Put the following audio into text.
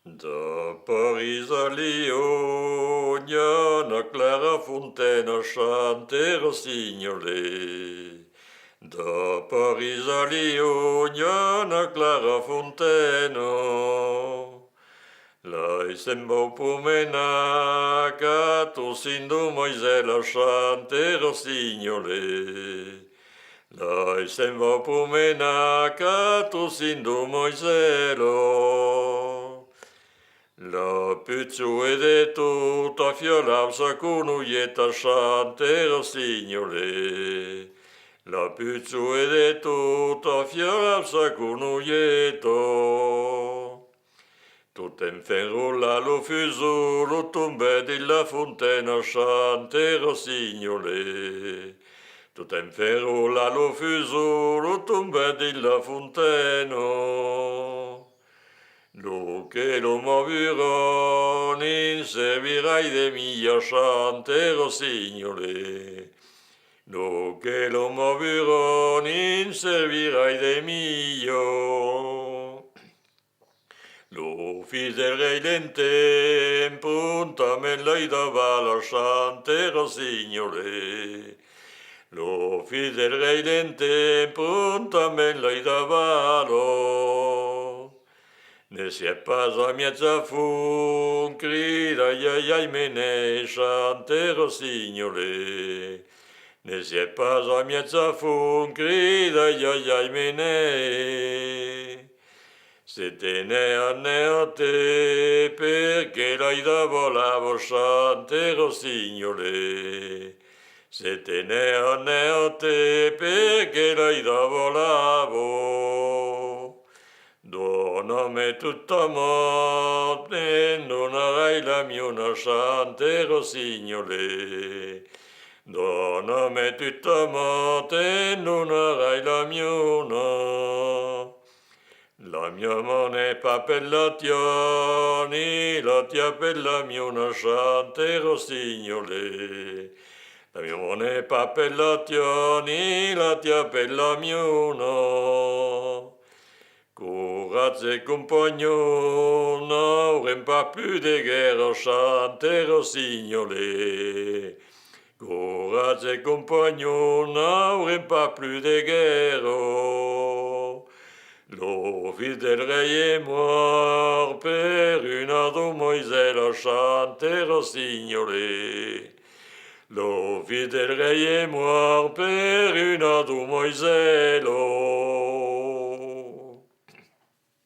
Dopo risalì una clara fontana chante rossignolè. Dopo risalì una clara fontana. Lei sembrò pomena che tu sindo Moisella chante rossignolè. Lei sembrò pomena che tu sindo Moisella. La puzzu ed è tutta fiolausa con uietta chante rossignolè. La puzzu ed è tutta fiolausa con uietta. Tutto in ferrola lo fuso, lo tombe della fontana chante rossignolè. Tutto in ferrola lo fuso, lo tombe della fontana. Lo che lo movirò, in servirai de mia chante rossignolè. Lo che lo movirò, in servirai de mio. Lo fiderei del tempo, me l'hai dava la chante rossignolè. Lo fiderei del tempo, me l'hai dava lo. Ne si è pas a mezza fun, crida ai mene chante rossignolè. Ne si è pas a mezza fun, crida ai mene. Se te ne a te, perché l'hai da volavo chante rossignolè. Se te ne a te, perché l'hai da volavo. Donami tutta morte, non avrai la mia una chante rossignolè. Donami tutta morte, non avrai la mia una. La mia mano è papellationi, la tia per la mia una chante rossignolè. La mia mano è papellationi, la tia per la mia una. Corazze compagnon, n'aurem pas plus de guerre chante rossignolè. Corazze compagnon, n'aurem pas plus de guerre. Lo fils del rei est mort per una domoiselle chante rossignolè. Lo fils del rei est mort per una domoiselle.